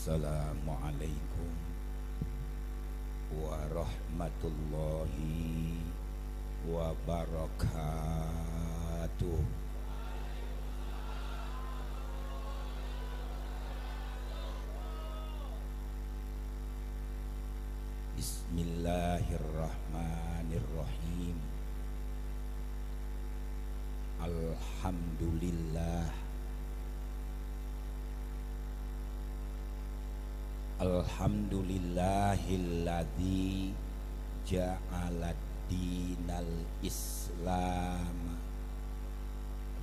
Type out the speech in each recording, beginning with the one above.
Assalamualaikum warahmatullahi wabarakatuh. Bismillahirrahmanirrahim. Alhamdulillah. Alhamdulillahilladzi ja'alad dinal Islam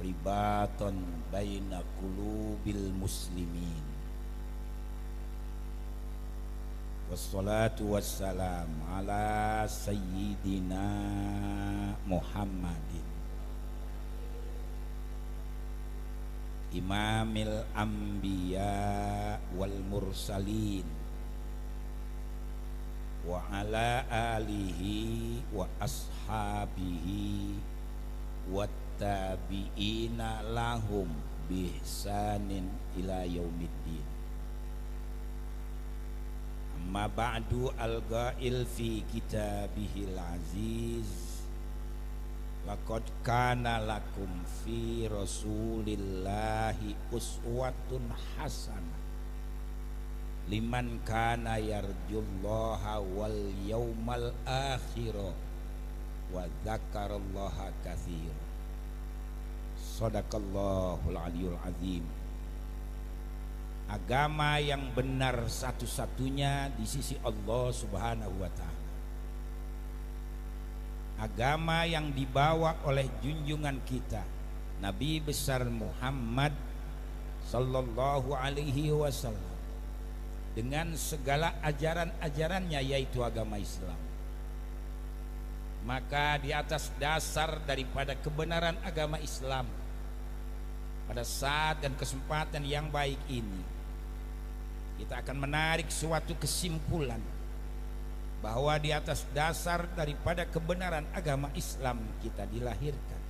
ribaton baina qulubil muslimin. Wassalatu wassalam ala sayyidina Muhammadin imamil anbiya wal mursalin wa ala alihi wa ashabihi wat tabi'ina lahum bihsanin ila yaumiddin. Amma ba'du, al-ghail fi kitabihil aziz, laqad kana lakum fi rasulillahi uswatun hasanah liman kana yarjullaha wal yawmal akhira wa dzakarallaha katsira. Shadaqallahul aliyul azim. Agama yang benar satu-satunya di sisi Allah Subhanahu wa ta'ala. Agama yang dibawa oleh junjungan kita Nabi besar Muhammad sallallahu alaihi wasallam dengan segala ajaran-ajarannya, yaitu agama Islam. Maka di atas dasar daripada kebenaran agama Islam, pada saat dan kesempatan yang baik ini, kita akan menarik suatu kesimpulan bahwa di atas dasar daripada kebenaran agama Islam kita dilahirkan.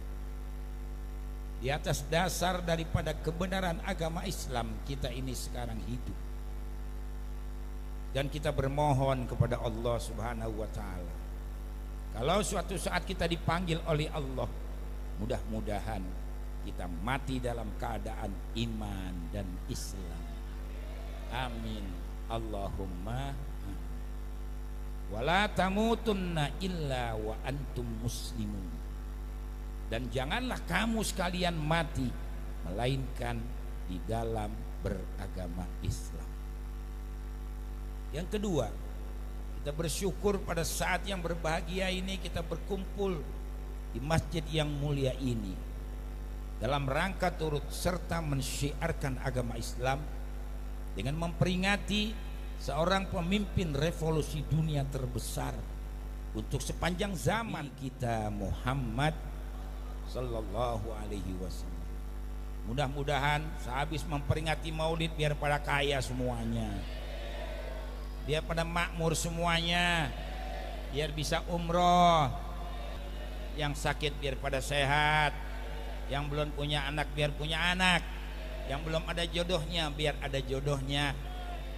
Di atas dasar daripada kebenaran agama Islam kita ini sekarang hidup. Dan kita bermohon kepada Allah Subhanahu wa ta'ala, kalau suatu saat kita dipanggil oleh Allah, mudah-mudahan kita mati dalam keadaan iman dan Islam. Amin. Allahumma amin. Wala tamutunna illa wa antum muslimun. Dan janganlah kamu sekalian mati melainkan di dalam beragama Islam. Yang kedua, kita bersyukur pada saat yang berbahagia ini kita berkumpul di masjid yang mulia ini dalam rangka turut serta mensyiarkan agama Islam dengan memperingati seorang pemimpin revolusi dunia terbesar untuk sepanjang zaman kita, Muhammad sallallahu alaihi wasallam. Mudah-mudahan sehabis memperingati Maulid biar pada kaya semuanya, biar pada makmur semuanya, biar bisa umroh, yang sakit biar pada sehat, yang belum punya anak biar punya anak, yang belum ada jodohnya biar ada jodohnya.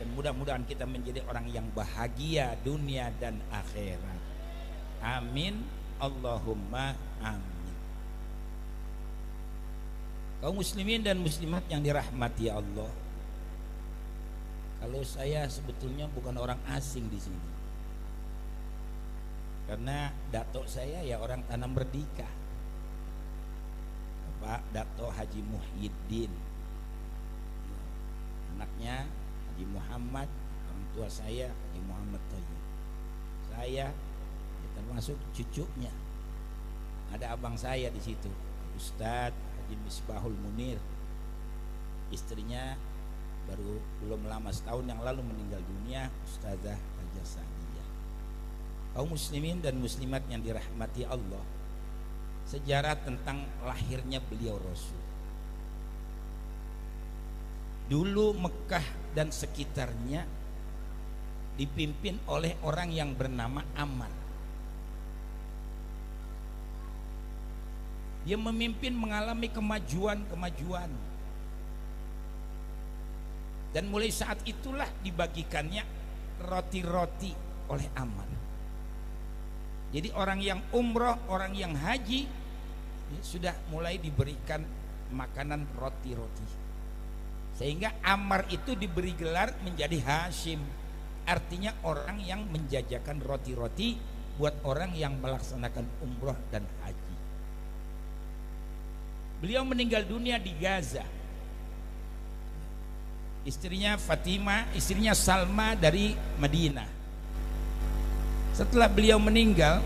Dan mudah-mudahan kita menjadi orang yang bahagia dunia dan akhirat. Amin. Allahumma amin. Kaum muslimin dan muslimat yang dirahmati Allah, kalau saya sebetulnya bukan orang asing di sini, karena datuk saya ya orang Tanah Merdeka, Bapak Dato Haji Muhyiddin, anaknya Haji Muhammad, orang tua saya Haji Muhammad Thayyib. Saya ya termasuk cucunya. Ada abang saya di situ, Ustadz Haji Misbahul Munir. Istrinya baru belum lama setahun yang lalu meninggal dunia, Ustazah Haja Saniyah. Kaum muslimin dan muslimat yang dirahmati Allah, sejarah tentang lahirnya beliau Rasul. Dulu Mekah dan sekitarnya dipimpin oleh orang yang bernama Ammar. Dia memimpin mengalami kemajuan-kemajuan. Dan mulai saat itulah dibagikannya roti-roti oleh Ammar. Jadi orang yang umroh, orang yang haji sudah mulai diberikan makanan roti-roti. Sehingga Ammar itu diberi gelar menjadi Hashim, artinya orang yang menjajakan roti-roti buat orang yang melaksanakan umroh dan haji. Beliau meninggal dunia di Gaza. Istrinya Fatimah, istrinya Salma dari Madinah. Setelah beliau meninggal,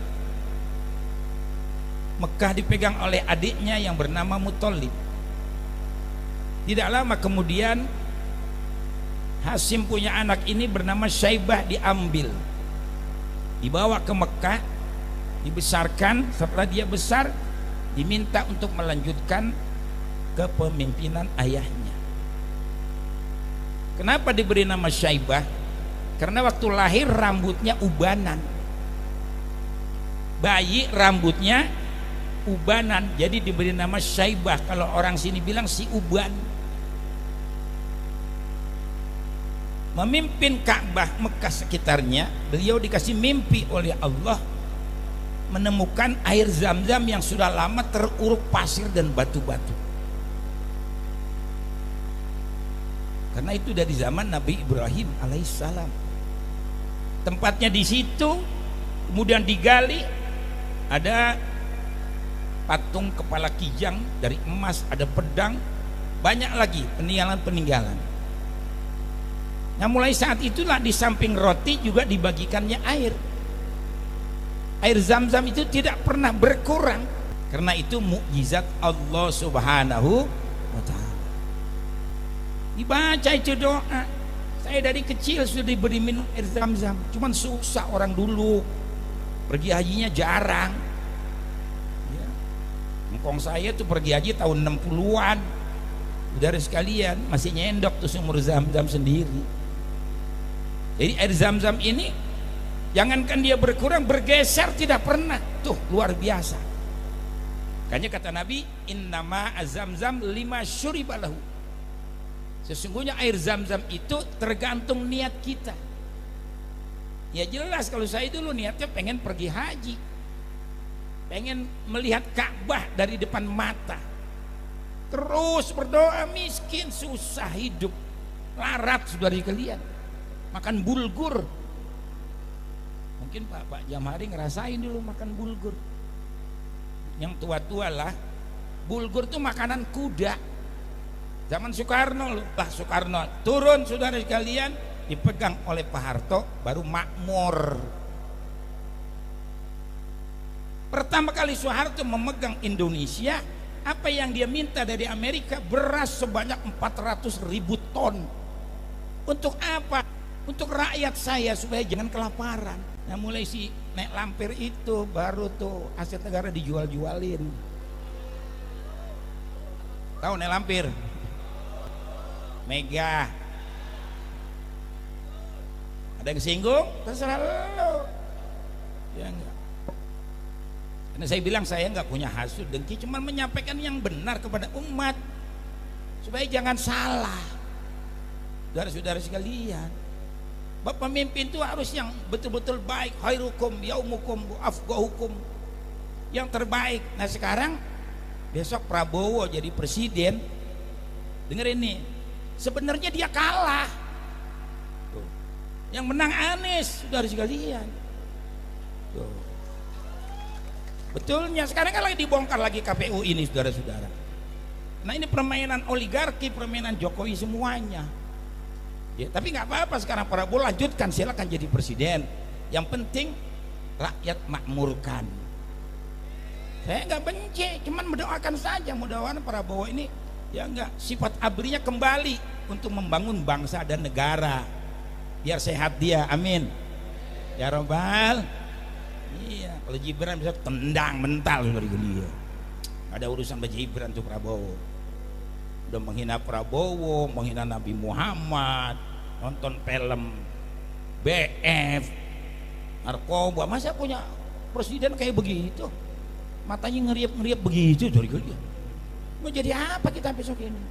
Mekah dipegang oleh adiknya yang bernama Muthalib. Tidak lama kemudian Hashim punya anak ini bernama Syaibah diambil, dibawa ke Mekah, dibesarkan. Setelah dia besar, diminta untuk melanjutkan kepemimpinan ayahnya. Kenapa diberi nama Syaibah? Karena waktu lahir rambutnya ubanan, bayi rambutnya ubanan, jadi diberi nama Syaibah. Kalau orang sini bilang si uban. Memimpin Ka'bah Mekah sekitarnya, beliau dikasih mimpi oleh Allah menemukan air Zam-Zam yang sudah lama teruruk pasir dan batu-batu. Karena itu dari zaman Nabi Ibrahim alaihissalam. Tempatnya di situ, kemudian digali, ada patung kepala kijang dari emas, ada pedang, banyak lagi peninggalan-peninggalan. Nah mulai saat itulah di samping roti juga dibagikannya air. Air Zam-Zam itu tidak pernah berkurang. Karena itu mukjizat Allah Subhanahu wa ta'ala. Dibaca itu doa. Saya dari kecil sudah diberi minum air Zam-Zam. Cuman susah orang dulu, pergi hajinya jarang ya. Engkong saya tuh pergi haji tahun 60-an. Saudara sekalian, masih nyendok tuh sumur Zam-Zam sendiri. Jadi air Zam-Zam ini jangankan dia berkurang, bergeser tidak pernah. Tuh luar biasa. Makanya kata Nabi, innama Zam-Zam lima syuribalahu. Sesungguhnya air Zam-Zam itu tergantung niat kita. Ya jelas kalau saya dulu niatnya pengen pergi haji, pengen melihat Ka'bah dari depan mata, terus berdoa, miskin, susah hidup, larat saudari kalian, makan bulgur. Mungkin Pak Jamhari ngerasain dulu makan bulgur. Yang tua-tua lah, bulgur tuh makanan kuda. Zaman Soekarno loh, Pak Soekarno turun saudara sekalian, dipegang oleh Pak Harto, baru makmur. Pertama kali Soeharto memegang Indonesia, apa yang dia minta dari Amerika? Beras sebanyak 400.000 ton. Untuk apa? Untuk rakyat saya supaya jangan kelaparan. Nah mulai si Nek Lampir itu baru tuh aset negara dijual-jualin. Tahu Nek Lampir? Mega. Ada yang singgung? Terserah lo. Ya enggak. Karena saya bilang saya enggak punya hasud dengki, cuma menyampaikan yang benar kepada umat supaya jangan salah. Saudara-saudara sekalian, Bapak pemimpin itu harus yang betul-betul baik. Khairukum yaumukum afqahukum, yang terbaik. Nah sekarang besok Prabowo jadi presiden, dengerin nih, sebenarnya dia kalah. Tuh. Yang menang Anies, saudara sekalian. Tuh. Betulnya sekarang kan lagi dibongkar lagi KPU ini, saudara-saudara. Nah ini permainan oligarki, permainan Jokowi semuanya. Ya, tapi nggak apa-apa, sekarang Prabowo lanjutkan, silakan jadi presiden. Yang penting rakyat makmurkan. Saya nggak benci, cuman mendoakan saja, mudah-mudahan Prabowo ini ya nggak, sifat abrinya kembali untuk membangun bangsa dan negara, biar sehat dia, amin ya robbal. Iya, kalau Gibran bisa tendang mental dari dia. Ada urusan sama Gibran tuh Prabowo. Udah menghina Prabowo, menghina Nabi Muhammad, nonton film BF, narkoba. Masa punya presiden kayak begitu? Matanya ngeriap-ngeriap begitu dari dia. Mau jadi apa kita besok ini?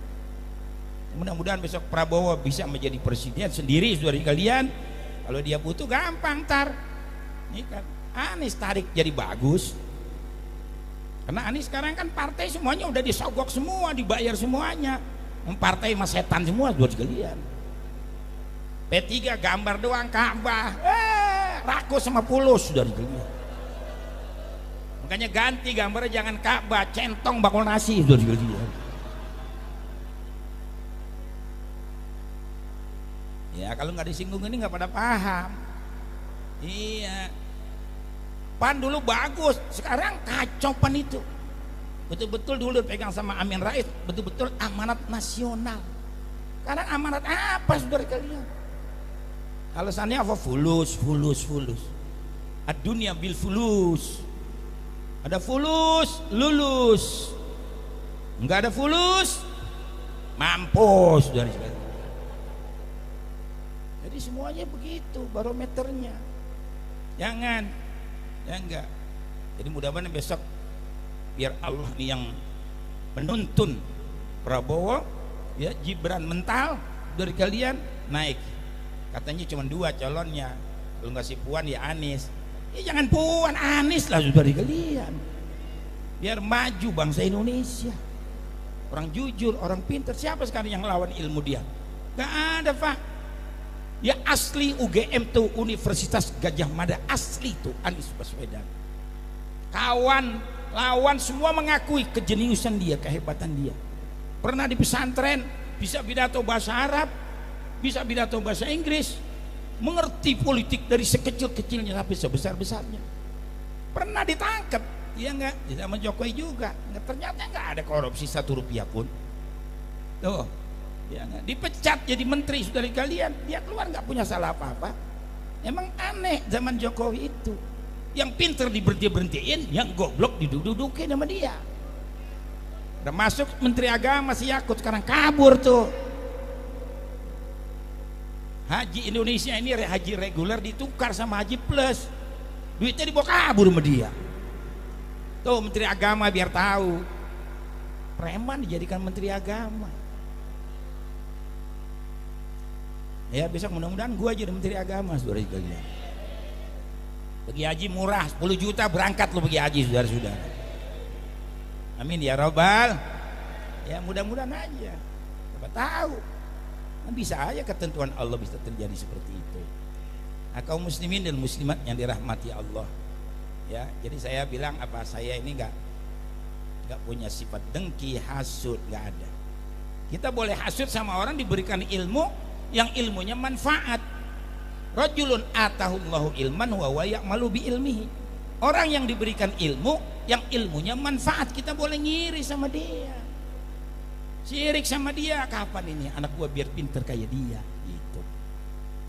Mudah-mudahan besok Prabowo bisa menjadi presiden sendiri, saudara kalian. Kalau dia butuh gampang ntar. Ini kan Anies tarik jadi bagus. Karena Anies sekarang kan partai semuanya udah disogok semua, dibayar semuanya. Partai mas setan semua, saudara kalian. P3 gambar doang Ka'bah, rakus sama Fulus, saudara kalian. Makanya ganti gambarnya, jangan Ka'bah, centong bakul nasi, saudara kalian. Ya kalau nggak disinggung ini nggak pada paham. Iya, PAN dulu bagus, sekarang kacau PAN itu. Betul-betul dulu pegang sama Amin Rais, betul-betul amanat nasional. Sekarang amanat apa, saudara kalian? Alasannya apa? Fulus. Ad-dunya bil fulus. Ada fulus, lulus. Enggak ada fulus, mampus, saudara kalian. Jadi semuanya begitu barometernya. Jangan, ya enggak. Jadi mudah-mudahan besok biar Allah nih yang menuntun Prabowo, ya Gibran mental dari kalian naik. Katanya cuma 2 calonnya. Kalau nggak si Puan ya Anies. Ya jangan Puan, Anies lah dari kalian. Biar maju bangsa Indonesia. Orang jujur, orang pintar. Siapa sekarang yang lawan ilmu dia? Gak ada, Pak. Ya asli UGM tuh Universitas Gajah Mada, asli tuh Anies Baswedan. Kawan, lawan semua mengakui kejeniusan dia, kehebatan dia. Pernah di pesantren, bisa pidato bahasa Arab, bisa pidato bahasa Inggris, mengerti politik dari sekecil-kecilnya sampai sebesar-besarnya. Pernah ditangkap, ya enggak? Di zaman Jokowi juga. Ternyata enggak ada korupsi 1 rupiah pun. Tuh. Ya, dipecat jadi menteri, saudara kalian, dia keluar nggak punya salah apa-apa. Emang aneh zaman Jokowi itu, yang pinter diberhentiin, yang goblok diduduk-dudukin sama dia. Udah masuk menteri agama si Yakut, sekarang kabur tuh. Haji Indonesia ini haji reguler ditukar sama haji plus, duitnya dibawa kabur sama dia. Tuh menteri agama biar tahu, preman dijadikan menteri agama. Ya besok mudah-mudahan gua jadi menteri agama, saudara kalian. Pergi haji murah, 10 juta berangkat lo pergi haji, saudara-saudara. Amin ya robbal. Ya mudah-mudahan aja. Siapa tahu, bisa aja ketentuan Allah bisa terjadi seperti itu. Nah, kaum muslimin dan muslimat yang dirahmati Allah. Ya, jadi saya bilang apa, saya ini nggak punya sifat dengki, hasud, nggak ada. Kita boleh hasud sama orang diberikan ilmu yang ilmunya manfaat. Rajulun atahullahu ilman wa ya'malu bi ilmihi. Orang yang diberikan ilmu yang ilmunya manfaat, kita boleh ngiri sama dia, syirik sama dia. Kapan ini anak gua biar pinter kayak dia gitu.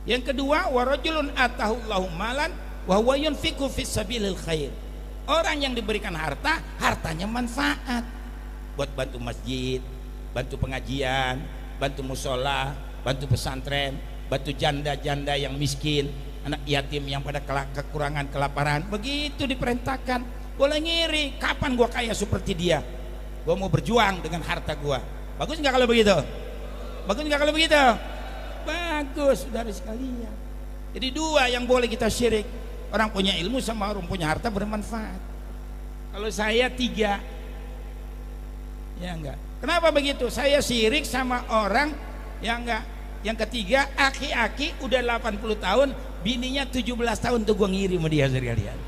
Yang kedua, wa rajulun atahullahu malan wa huwa yunfiqu fis sabilil khair. Orang yang diberikan harta, hartanya manfaat buat bantu masjid, bantu pengajian, bantu musola, bantu pesantren, bantu janda-janda yang miskin, anak yatim yang pada kekurangan, kelaparan. Begitu diperintahkan. Boleh ngiri, kapan gua kaya seperti dia? Gua mau berjuang dengan harta gua. Bagus nggak kalau begitu? Bagus nggak kalau begitu? Bagus, saudara sekalian. Jadi 2 yang boleh kita syirik, orang punya ilmu sama orang punya harta bermanfaat. Kalau saya 3, ya enggak. Kenapa begitu? Saya syirik sama orang yang enggak. Yang ketiga, aki-aki udah 80 tahun, bininya 17 tahun tuh gua ngirim sama dia, saudara kalian.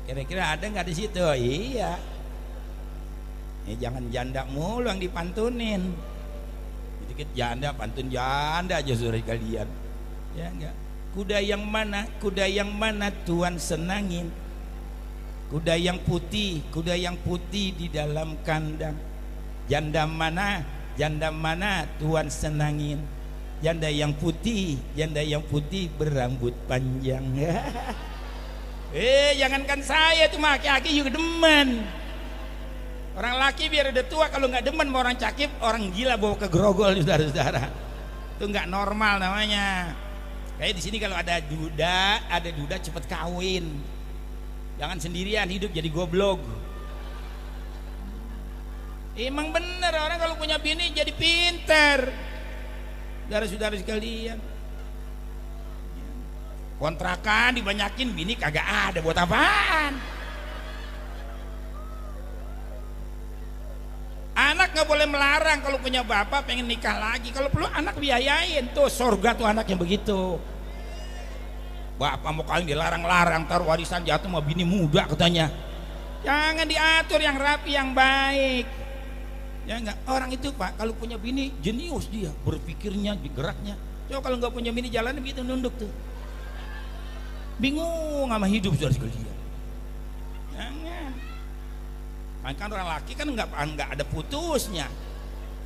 Kira-kira ada nggak di situ? Iya. Jangan janda mulu yang dipantunin. Dikit janda, pantun janda aja, saudara kalian. Ya enggak. Kuda yang mana Tuhan senangin? Kuda yang putih di dalam kandang. Janda mana Tuhan senangin? Janda yang putih berambut panjang. Jangankan saya tuh, laki-laki juga demen. Orang laki biar udah tua, kalau nggak demen sama orang cakep, orang gila bawa ke grogol, saudara-saudara. Itu nggak normal namanya. Kayak di sini kalau ada duda cepet kawin. Jangan sendirian hidup jadi goblok. Emang bener orang kalau punya bini jadi pinter. Saudara-saudara sekalian, kontrakan dibanyakin, bini kagak ada, buat apaan? Anak nggak boleh melarang, kalau punya bapak pengen nikah lagi, kalau perlu anak biayain. Tuh surga tuh anak yang begitu. Bapak mau kalian dilarang-larang, taruh warisan jatuh sama bini muda katanya. Jangan diatur, yang rapi, yang baik. Ya enggak, orang itu Pak kalau punya bini jenius, dia berpikirnya, geraknya. Coba kalau nggak punya bini jalan begitu nunduk tuh, bingung sama hidup, saudara sekalian. Jangan. Kan orang laki kan nggak ada putusnya.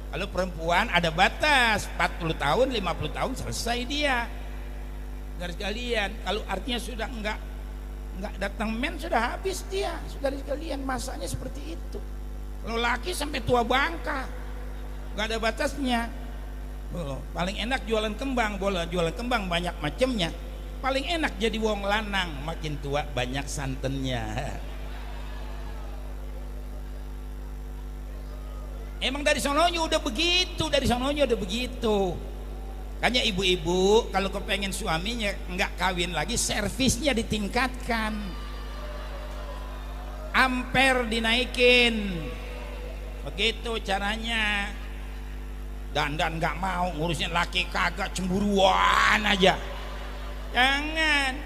Kalau perempuan ada batas 40 tahun 50 tahun selesai dia. Saudara sekalian, kalau artinya sudah nggak datang men, sudah habis dia. Saudara sekalian, masanya seperti itu. Kalau laki sampai tua bangka, nggak ada batasnya. Paling enak jualan kembang, boleh jualan kembang banyak macamnya. Paling enak jadi wong lanang, makin tua banyak santennya. Emang dari sononya udah begitu, Kayaknya ibu-ibu kalau kepengen suaminya nggak kawin lagi, servisnya ditingkatkan, ampere dinaikin. Begitu caranya. Dandan nggak mau, ngurusin laki kagak, cemburuan aja. Jangan,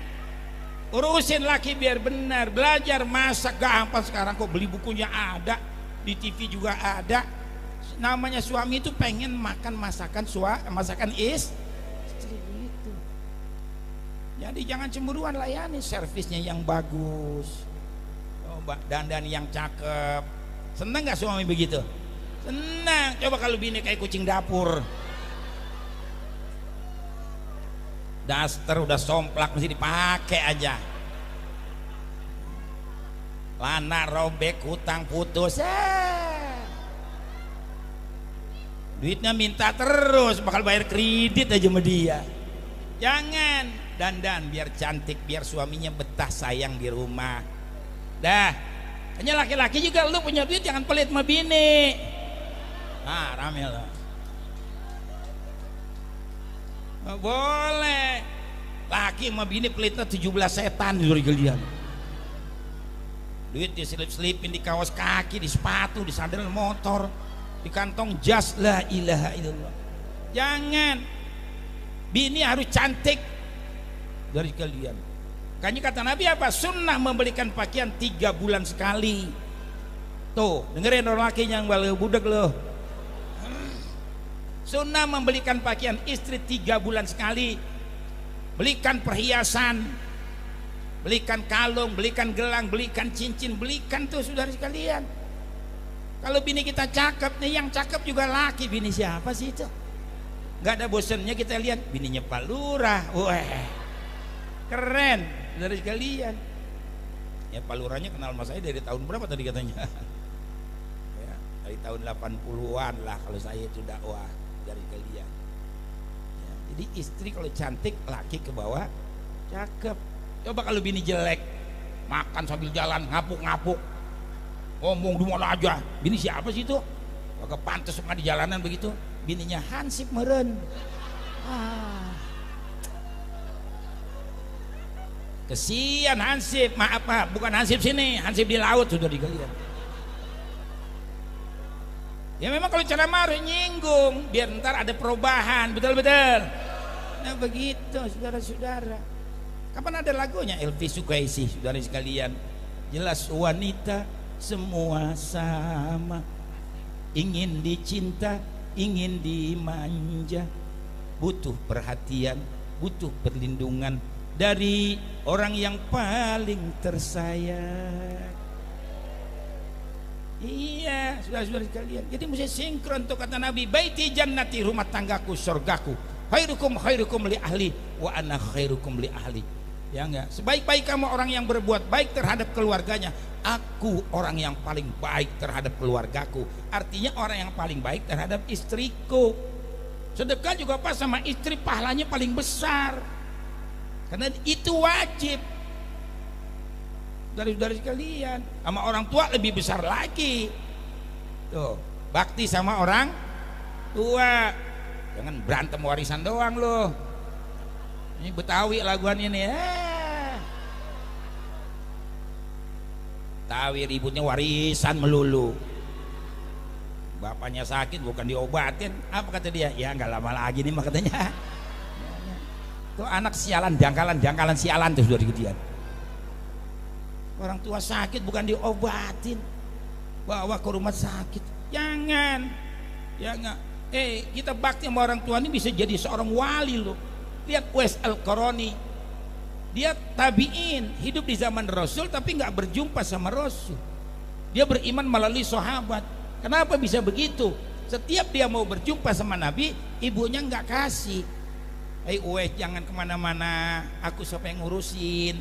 urusin laki biar benar. Belajar masak gampang sekarang kok, beli bukunya ada, di TV juga ada. Namanya suami itu pengen makan masakan istri itu. Jadi jangan cemburuan, layani, servisnya yang bagus. Coba dandan yang cakep. Senang gak suami begitu? Senang. Coba kalau bini kayak kucing dapur, daster udah somplak mesti dipakai aja, lana robek, hutang putus, duitnya minta terus, bakal bayar kredit aja sama dia. Jangan, dandan biar cantik, biar suaminya betah sayang di rumah. Dah. Hanya laki-laki juga, lu punya duit jangan pelit sama bini. Nah, rame lah. Nggak boleh. Laki sama bini pelitnya 17 setan di gelian. Duit diselip-selipin di kaos kaki, di sepatu, di sandal motor, di kantong jas. La ilaha illallah. Jangan. Bini harus cantik dari kalian. Makanya kata Nabi apa? Sunnah membelikan pakaian 3 bulan sekali. Tuh, dengerin orang laki yang balik budak loh. Sunnah membelikan pakaian istri 3 bulan sekali. Belikan perhiasan, belikan kalung, belikan gelang, belikan cincin, belikan tuh saudara sekalian. Kalau bini kita cakep nih, yang cakep juga laki. Bini siapa sih itu? Gak ada bosannya kita lihat bininya Pak Lurah. Wah, keren. Dari sekalian, ya Pak Lurahnya kenal sama saya dari tahun berapa tadi katanya? Ya, dari tahun 80-an lah kalau saya itu dakwah dari kalian. Ya, jadi istri kalau cantik, laki ke bawah cakep. Coba kalau bini jelek, makan sambil jalan ngapuk-ngapuk, ngomong di mana aja, bini siapa sih itu? Kagak pantas suka di jalanan begitu. Bininya Hansip meren. Kesian Hansip, maaf Pak, bukan Hansip sini, Hansip di laut sudah dikalian. Ya memang kalau cara marah nyinggung, biar ntar ada perubahan, betul-betul. Nah begitu saudara-saudara. Kapan ada lagunya Elvi Sukaisi, saudara sekalian? Jelas wanita semua sama, ingin dicinta, ingin dimanja, butuh perhatian, butuh perlindungan dari orang yang paling tersayang. Iya, saudara-saudara sekalian. Jadi mesti sinkron tuh kata Nabi, baiti jannati, rumah tanggaku surgaku, khairukum li ahli wa ana khairukum li ahli. Ya enggak? Sebaik-baik kamu orang yang berbuat baik terhadap keluarganya, aku orang yang paling baik terhadap keluargaku. Artinya orang yang paling baik terhadap istriku. Sedekah juga pas sama istri, pahalanya paling besar. Karena itu wajib. Dari sekalian, sama orang tua lebih besar lagi. Tuh, bakti sama orang tua, jangan berantem warisan doang loh. Ini Betawi laguan ini Betawi ributnya warisan melulu. Bapaknya sakit bukan diobatin, apa kata dia? Ya nggak lama lagi nih mah katanya. Tuh anak sialan, jangkalan sialan tuh sudah digedian. Orang tua sakit bukan diobatin, bawa ke rumah sakit. Jangan. Kita bakti sama orang tua ini bisa jadi seorang wali loh. Lihat Uwais Al-Qarani, dia tabiin, hidup di zaman Rasul tapi nggak berjumpa sama Rasul. Dia beriman melalui sahabat. Kenapa bisa begitu? Setiap dia mau berjumpa sama Nabi, ibunya nggak kasih. Uwais jangan kemana-mana, aku siapa yang ngurusin?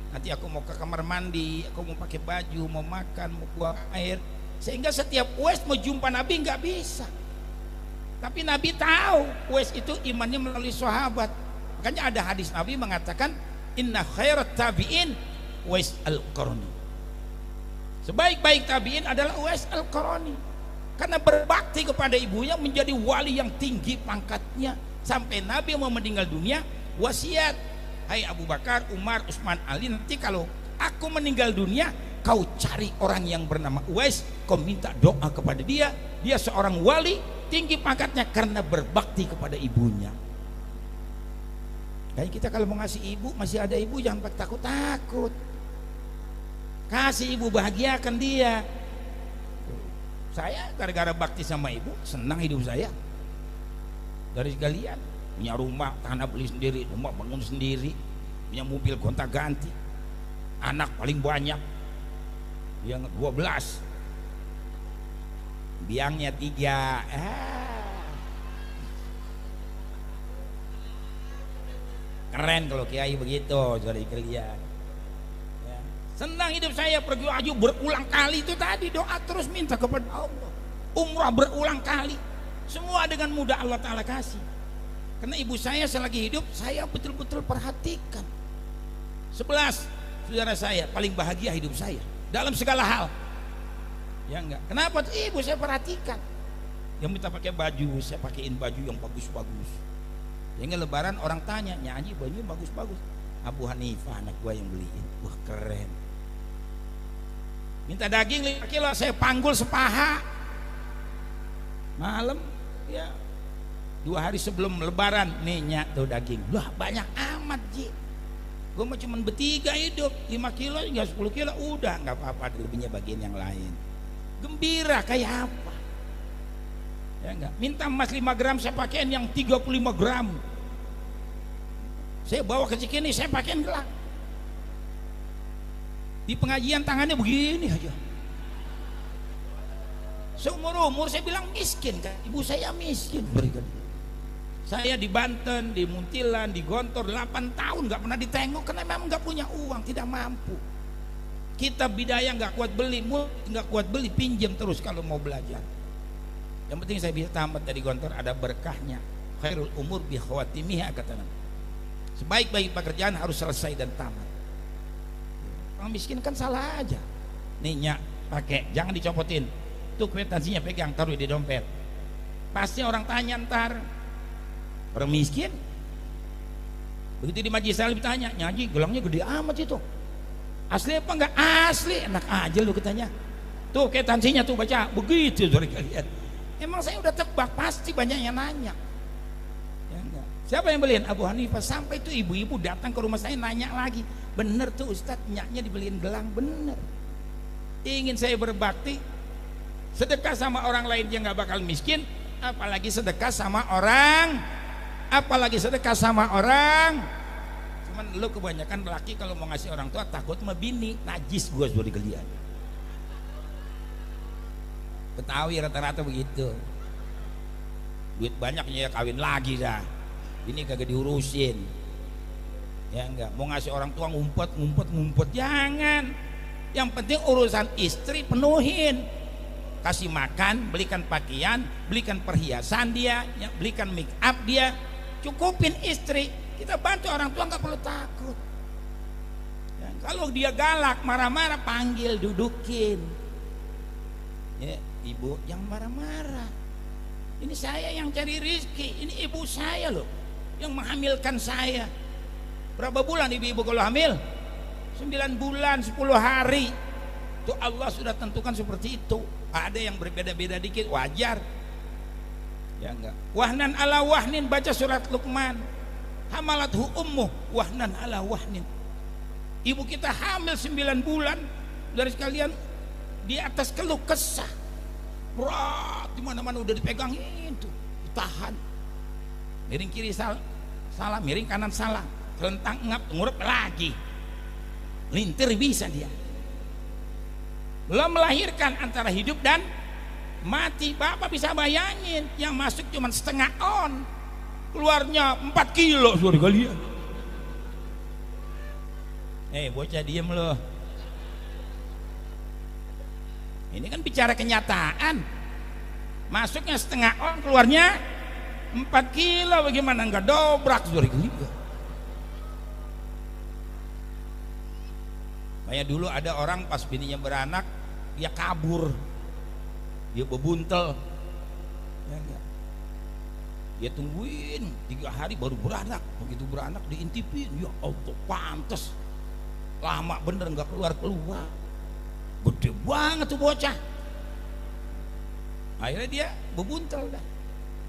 Nanti aku mau ke kamar mandi, aku mau pakai baju, mau makan, mau buang air. Sehingga setiap Uwais mau jumpa Nabi nggak bisa. Tapi Nabi tahu Uwais itu imannya melalui sahabat. Makanya ada hadis Nabi mengatakan, inna khairat tabi'in Uwais Al-Qarani. Sebaik-baik tabi'in adalah Uwais Al-Qarani. Karena berbakti kepada ibunya menjadi wali yang tinggi pangkatnya. Sampai Nabi mau meninggal dunia, wasiat, hai Abu Bakar, Umar, Utsman, Ali, nanti kalau aku meninggal dunia, kau cari orang yang bernama Uwais, kau minta doa kepada dia. Dia seorang wali tinggi pangkatnya karena berbakti kepada ibunya. Kayak kita kalau mau ngasih ibu, masih ada ibu, jangan pakai takut-takut. Kasih ibu, bahagiakan dia. Saya gara-gara bakti sama ibu, senang hidup saya. Dari sekalian punya rumah, tanah beli sendiri, rumah bangun sendiri, punya mobil gonta-ganti, anak paling banyak yang 12, biangnya 3. Keren kalau kiai begitu, dari kalian ya. Senang hidup saya, pergi haji berulang kali itu tadi, doa terus minta kepada Allah, umrah berulang kali, semua dengan mudah Allah Ta'ala kasih. Karena ibu saya selagi hidup saya betul-betul perhatikan. 11 saudara saya paling bahagia hidup saya dalam segala hal. Ya enggak. Kenapa? Ibu saya perhatikan. Yang minta pakai baju, saya pakaiin baju yang bagus-bagus. Sehingga lebaran orang tanya, nyanyi baju bagus-bagus. Abu Hanifah anak gua yang beliin. Wah keren. Minta daging 5 kilo, saya panggul sepaha. Malam ya 2 hari sebelum lebaran nih nyak tuh daging. Wah banyak amat Ji. Gue mah cuma bertiga hidup, 5 kilo hingga 10 kilo udah nggak apa-apa, lebihnya bagian yang lain. Gembira kayak apa? Ya enggak. Minta emas 5 gram saya pakein yang 35 gram. Saya bawa ke Cikini saya pakein gelang. Di pengajian tangannya begini aja. Seumur-umur saya bilang miskin kan, ibu saya miskin. Berikan. Saya di Banten, di Muntilan, di Gontor 8 tahun nggak pernah ditengok karena memang nggak punya uang, tidak mampu. Kita bidaya nggak kuat beli, nggak kuat beli, pinjam terus kalau mau belajar. Yang penting saya bisa tamat dari Gontor, ada berkahnya. Khairul umur bi khawatimiha kata Nabi. Sebaik-baik pekerjaan harus selesai dan tamat. Orang miskin kan salah aja. Nih nyak pakai, jangan dicopotin. Tuh kwitansinya pegang, taruh di dompet. Pasti orang tanya ntar, orang miskin. Begitu di majelis salim tanya, nyaji gelangnya gede amat itu. Asli apa enggak? Asli, enak aja lu katanya. Tuh kwitansinya tuh baca, begitu dari kalian. Emang saya udah tebak, pasti banyak yang nanya. Ya enggak. Siapa yang beliin? Abu Hanifah. Sampai itu ibu-ibu datang ke rumah saya nanya lagi. Bener tuh Ustadz, nyaknya dibeliin gelang, bener. Ingin saya berbakti, sedekah sama orang lain yang nggak bakal miskin, apalagi sedekah sama orang, cuman lu kebanyakan laki kalau mau ngasih orang tua takut sama bini, najis gua sudah digeliat. Betawi rata-rata begitu, duit banyaknya ya kawin lagi dah, ini kagak diurusin. Ya enggak, mau ngasih orang tua ngumpet, jangan. Yang penting urusan istri penuhin. Kasih makan, belikan pakaian, belikan perhiasan dia, ya, belikan make up dia, cukupin istri. Kita bantu orang tua, nggak perlu takut. Ya, kalau dia galak, marah-marah, panggil, dudukin. Ya, Ibu yang marah-marah. Ini saya yang cari rezeki, ini ibu saya loh yang menghamilkan saya. Berapa bulan ibu-ibu kalau hamil? 9 bulan 10 hari. Tuh Allah sudah tentukan seperti itu. Ada yang berbeda-beda dikit, wajar. Ya enggak. Wahnan ala wahnin, baca surat Luqman. Hamalathu ummuh wahnan ala wahnin. Ibu kita hamil 9 bulan, dari sekalian di atas keluh kesah. Berat, di mana-mana udah dipegangin tuh, ditahan. Miring kiri salah, miring kanan salah. Kelentang ngap, ngurep lagi. Lintir bisa dia. Lo melahirkan antara hidup dan mati. Bapak bisa bayangin, yang masuk cuma setengah on, keluarnya 4 kilo suara kalian. Bocah diem loh. Ini kan bicara kenyataan. Masuknya setengah on, keluarnya 4 kilo, bagaimana enggak dobrak suara kalian. Kayak dulu ada orang pas bininya beranak, dia kabur, dia bebuntel, ya enggak? Dia tungguin 3 hari baru beranak. Begitu beranak diintipin, ya Allah, pantes lama bener nggak keluar. Gede banget tuh bocah. Akhirnya dia bebuntel dah.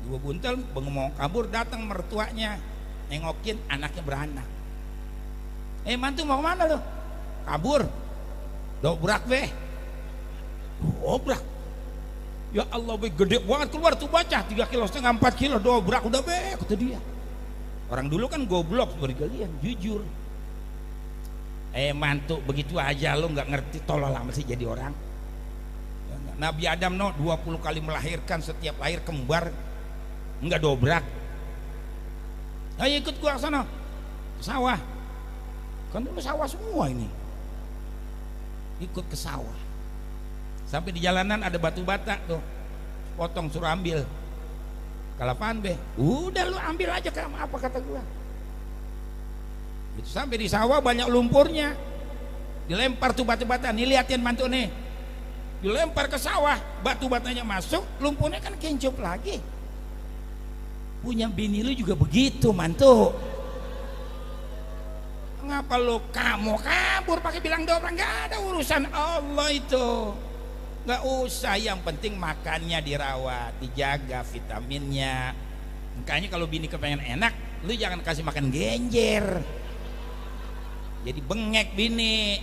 Dia bebuntel, mau kabur, datang mertuanya nengokin anaknya beranak. Mantu mau kemana lo? Kabur. Dobrak beh. Dobrak. Ya Allah, be, gede banget keluar tuh bocah, 3,5 kilo 4 kilo dobrak udah be, kata dia. Orang dulu kan goblok seperti kalian, jujur. Mantu begitu aja lo nggak ngerti, tolol amat sih jadi orang. Nabi Adam 20 kali melahirkan, setiap lahir kembar nggak dobrak. Ayo ikut gua ke sana, ke sawah. Kan dulu sawah semua ini. Ikut ke sawah. Sampai di jalanan ada batu bata tuh, potong suruh ambil. Kalapaan be? Udah lu ambil aja, kamu apa kata gua. Itu sampai di sawah banyak lumpurnya, dilempar tuh batu bata. Nih liatin mantu nih, dilempar ke sawah, batu batanya masuk, lumpurnya kan kencup lagi. Punya bini lu juga begitu mantu. Ngapa lu kamu kabur pakai bilang dobrak? Nggak ada urusan Allah itu, nggak usah. Yang penting makannya dirawat, dijaga vitaminnya. Makanya kalau bini kepengen enak, lu jangan kasih makan genjer, jadi bengek bini.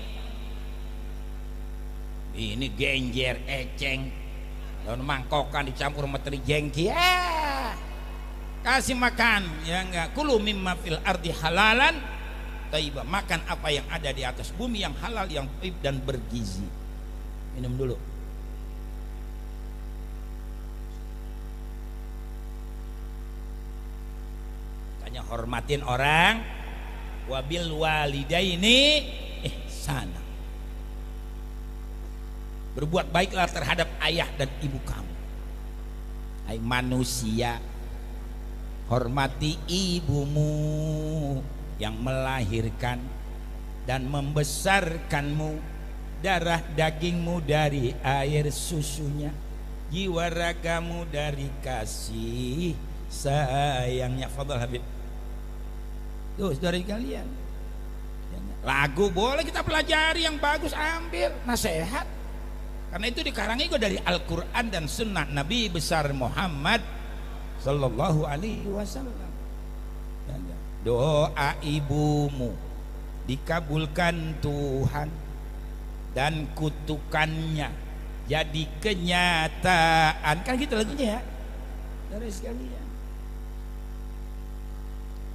Ini genjer eceng, daun mangkokan dicampur sama teri jengki, kasih makan. Ya enggak, kulu mimma fil ardi halalan thayyibah, makan apa yang ada di atas bumi yang halal, yang thayyib dan bergizi. Minum dulu. Tanya, hormatin orang, wabil walidaini ihsana, berbuat baiklah terhadap ayah dan ibu kamu. Hai manusia, hormati ibumu yang melahirkan dan membesarkanmu, darah dagingmu dari air susunya, jiwa ragamu dari kasih sayangnya. Fadhal Habib. Tuh dari kalian, lagu boleh kita pelajari yang bagus, ambil nasihat, karena itu dikarangnya juga dari Al-Quran dan Sunnah Nabi besar Muhammad Sallallahu Alaihi Wasallam. Doa ibumu dikabulkan Tuhan dan kutukannya jadi kenyataan. Kan gitu lagunya ya, dari sekalian.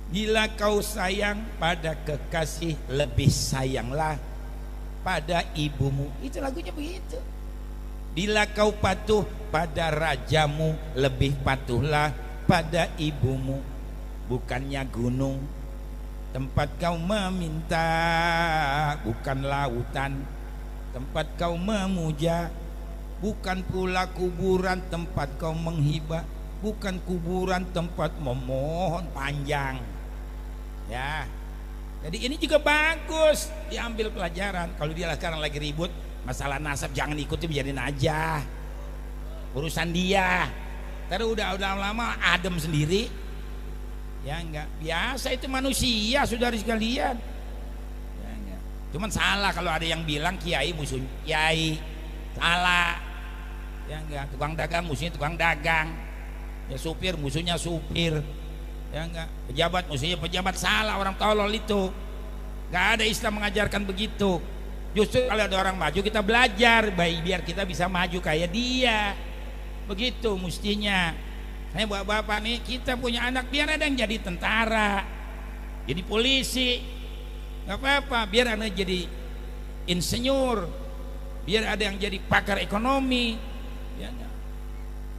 Bila kau sayang pada kekasih, lebih sayanglah pada ibumu. Itu lagunya begitu. Bila kau patuh pada rajamu, lebih patuhlah pada ibumu. Bukannya gunung tempat kau meminta, bukan lautan tempat kau memuja, bukan pula kuburan tempat kau menghibah, bukan kuburan tempat memohon panjang. Ya, jadi ini juga bagus diambil pelajaran. Kalau dia sekarang lagi ribut masalah nasab, jangan ikuti, biarin aja. urusan dia. Terus udah lama adem sendiri. Ya enggak, biasa itu manusia, saudara sekalian. Ya enggak. Cuman salah kalau ada yang bilang kiai musuh kiai. Salah. Ya enggak, tukang dagang musuhnya tukang dagang. Ya supir musuhnya supir. Ya enggak, pejabat musuhnya pejabat. Salah, orang tolol itu. Enggak ada Islam mengajarkan begitu. Justru kalau ada orang maju kita belajar biar kita bisa maju kayak dia. Begitu mestinya. Bapak-bapak nih, kita punya anak biar ada yang jadi tentara, jadi polisi, nggak apa-apa. Biar ada jadi insinyur, biar ada yang jadi pakar ekonomi, ya,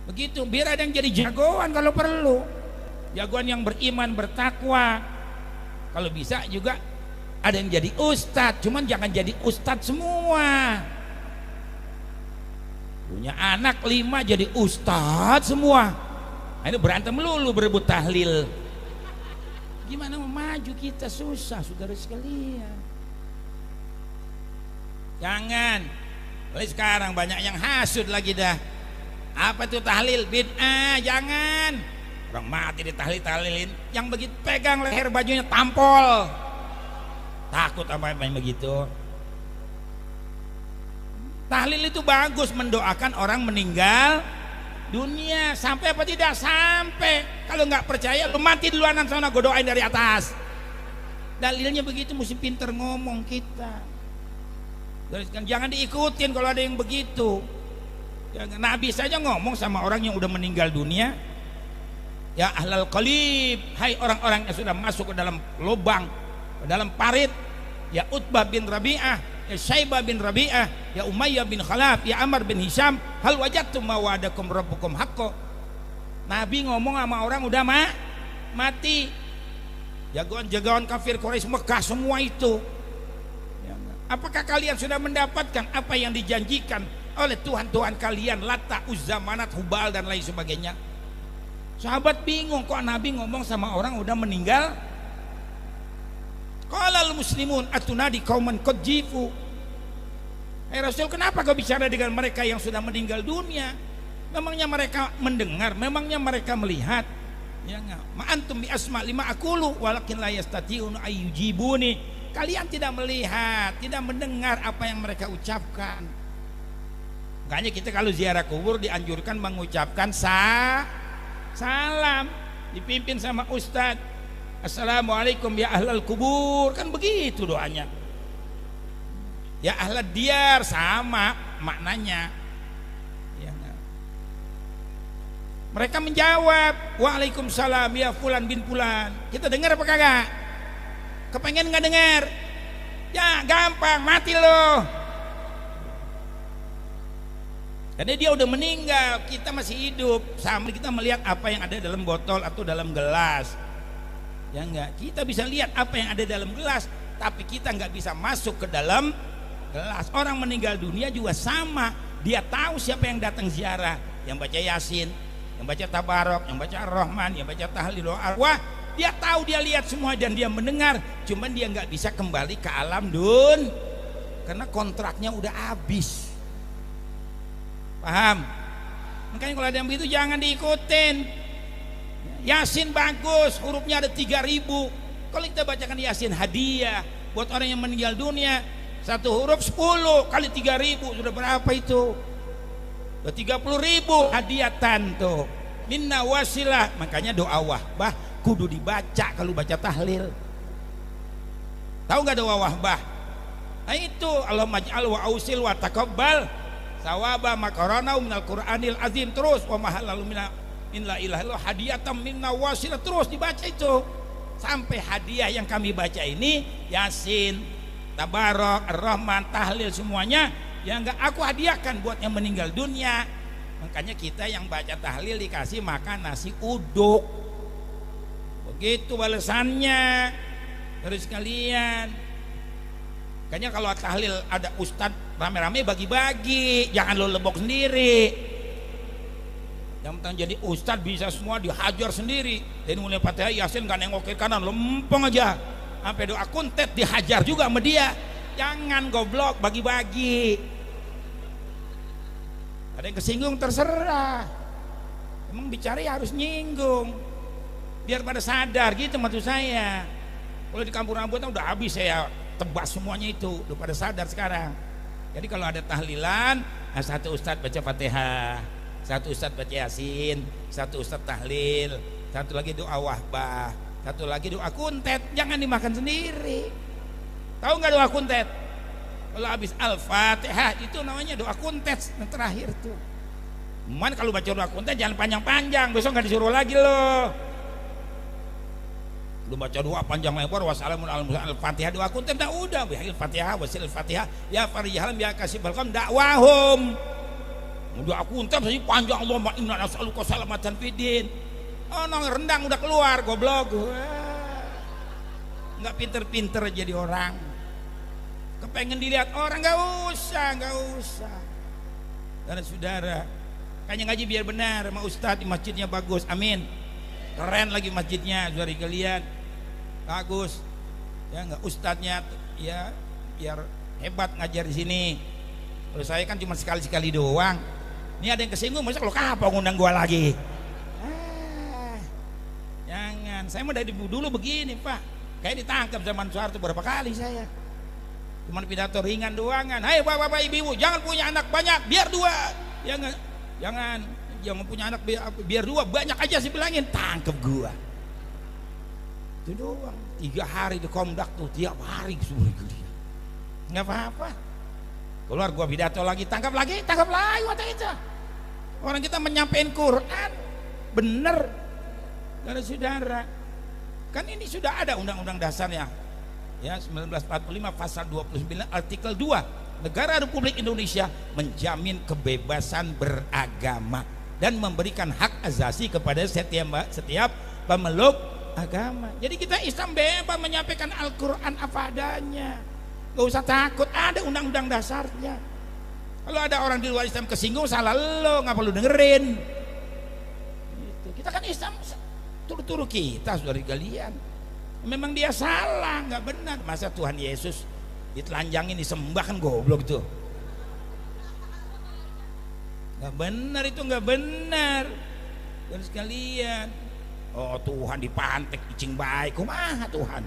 begitu. Biar ada yang jadi jagoan kalau perlu, jagoan yang beriman bertakwa. Kalau bisa juga ada yang jadi ustadz, cuman jangan jadi ustadz semua. Punya anak 5 jadi ustadz semua. Ini berantem melulu berebut tahlil. Gimana mau maju kita, susah saudara sekalian. Jangan. Mulai sekarang banyak yang hasud lagi dah. Apa tuh tahlil? Bid'ah, jangan. Orang mati ditahlil-tahlilin, yang begitu pegang leher bajunya tampol. Takut apa yang begitu. Tahlil itu bagus, mendoakan orang meninggal dunia. Sampai apa tidak? Sampai. Kalau nggak percaya lu mati duluan sana, gue doain dari atas. Dalilnya begitu, mesti pinter ngomong kita. Jangan diikutin kalau ada yang begitu. Nabi saja ngomong sama orang yang udah meninggal dunia, ya ahlal qalib, hai orang-orang yang sudah masuk ke dalam lubang, ke dalam parit, ya Utbah bin Rabi'ah, ya Syaibah bin Rabi'ah, ya Umayyah bin Khalaf, ya Amr bin Hisham, hal wajadtum ma wa'adakum rabbukum haqqo. Nabi ngomong sama orang udah mati, jagoan-jagoan kafir Quraisy Mekah semua itu. Apakah kalian sudah mendapatkan apa yang dijanjikan oleh Tuhan-Tuhan kalian, Lata, Uzza, Manat, Hubal dan lain sebagainya? Sahabat bingung, kok Nabi ngomong sama orang udah meninggal. Qalal muslimun atunadi qauman qad jifu. Hai Rasul, kenapa kau bicara dengan mereka yang sudah meninggal dunia? Memangnya mereka mendengar? Memangnya mereka melihat? Ya enggak. Ma antum bi asma lima aqulu walakin la yastati'un ayyujibuni. Kalian tidak melihat, tidak mendengar apa yang mereka ucapkan. Makanya kita kalau ziarah kubur dianjurkan mengucapkan salam, dipimpin sama ustadz. Assalamualaikum ya ahlal kubur, kan begitu doanya. Ya ahlad diyar, sama maknanya ya. Mereka menjawab waalaikumsalam ya fulan bin fulan. Kita dengar apa kagak? Kepengen nggak dengar? Ya gampang, mati loh. Karena dia udah meninggal, kita masih hidup. Sambil kita melihat apa yang ada dalam botol atau dalam gelas. Ya enggak, kita bisa lihat apa yang ada dalam gelas, tapi kita nggak bisa masuk ke dalam gelas. Orang meninggal dunia juga sama, dia tahu siapa yang datang ziarah, yang baca Yasin, yang baca Tabarok, yang baca Ar-Rahman, yang baca Tahlil Arwah. Dia tahu, dia lihat semua dan dia mendengar. Cuman dia nggak bisa kembali ke alam karena kontraknya udah habis. Paham? Makanya kalau ada yang begitu jangan diikutin. Yasin bagus, hurufnya ada 3000. Kalau kita bacakan Yasin hadiah buat orang yang meninggal dunia, satu huruf 10 kali 3000 sudah berapa itu? Sudah 30.000 hadiatan tuh. Minna wasilah. Makanya doa wahbah kudu dibaca kalau baca tahlil. Tahu nggak doa wahbah? Nah itu Allahumma ij'al wa ausil wa taqabbal sawaba maqaranau minal Qur'anil azim, terus wa mahalalu minna in la ilaha illallah hadiyatan minna wasilah, terus dibaca itu sampai hadiah yang kami baca ini Yasin, Tabarok, Ar-Rahman, Tahlil semuanya yang enggak aku hadiahkan buat yang meninggal dunia. Makanya kita yang baca tahlil dikasih makan nasi uduk. Begitu balasannya. Terus sekalian. Makanya kalau tahlil ada ustadz rame-rame bagi-bagi, jangan lo lebok sendiri. Yang penting jadi ustadz bisa semua dihajar sendiri. Dan mulai Fatihah Yasin gak nengok ke kanan, lempeng aja. Sampai doa kuntet dihajar juga sama dia. Jangan goblok, bagi-bagi. Ada yang kesinggung terserah. Emang bicara ya harus nyinggung, biar pada sadar gitu maksud saya. Kalau di kampung rambutan udah habis saya tebas semuanya itu, udah pada sadar sekarang. Jadi kalau ada tahlilan, satu ustadz baca Fatihah, satu ustadz baca Yasin, satu ustadz tahlil, satu lagi doa wahbah, satu lagi doa kuntet. Jangan dimakan sendiri. Tahu nggak doa kuntet? Kalau habis Al-Fatihah itu namanya doa kuntet yang terakhir tuh. Man kalau baca doa kuntet jangan panjang-panjang, besok nggak disuruh lagi loh. Lu baca doa panjang lebar, wassalamualaikum Al-Fatihah doa kuntet dah udah, bihil Fatihah wasil Fatihah ya farijahalam ya kasih balkam dakwahum. Doa kuntet sih panjang, Allahumma inna nas'aluka salamatan fidin. Oh nong rendang udah keluar goblok. Nggak pinter-pinter jadi orang. Kepengen dilihat orang nggak usah. Karena saudara, kayaknya ngaji biar benar sama ustadz di masjidnya bagus, amin. Keren lagi masjidnya, saudari kalian bagus. Ya nggak ustadznya ya biar hebat ngajar di sini. Kalau saya kan cuma sekali doang. Ini ada yang kesinggung, masa kalau kapal ngundang gua lagi? Jangan. Saya mau dari dulu begini pak. Kayak ditangkap zaman Soeharto berapa kali saya. Cuman pidato ringan doangan. Hai bapak-bapak ibu-ibu, jangan punya anak banyak, biar dua. Ya enggak, jangan punya anak biar dua, banyak aja sih bilangin, tangkep gua. Itu doang. 3 hari di Komdak tuh, tiap hari suruh dia. Enggak apa-apa. Keluar gua pidato lagi, tangkap lagi kata itu. Orang kita menyampaikan Quran bener. Karena saudara, kan ini sudah ada undang-undang dasarnya. Ya 1945 pasal 29 artikel 2, negara Republik Indonesia menjamin kebebasan beragama dan memberikan hak asasi kepada setiap pemeluk agama. Jadi kita Islam bebas menyampaikan Al-Quran apa adanya, gak usah takut, ada undang-undang dasarnya. Kalau ada orang di luar Islam kesinggung, salah lo, ngapa lu dengerin gitu. Kita kan Islam turu-turu kita, saudari kalian. Memang dia salah, nggak benar. Masa Tuhan Yesus ditelanjangin disembah, kan goblok tuh. Nggak benar itu, nggak benar. Dan sekalian, oh Tuhan dipantek icing baik, kumaha Tuhan?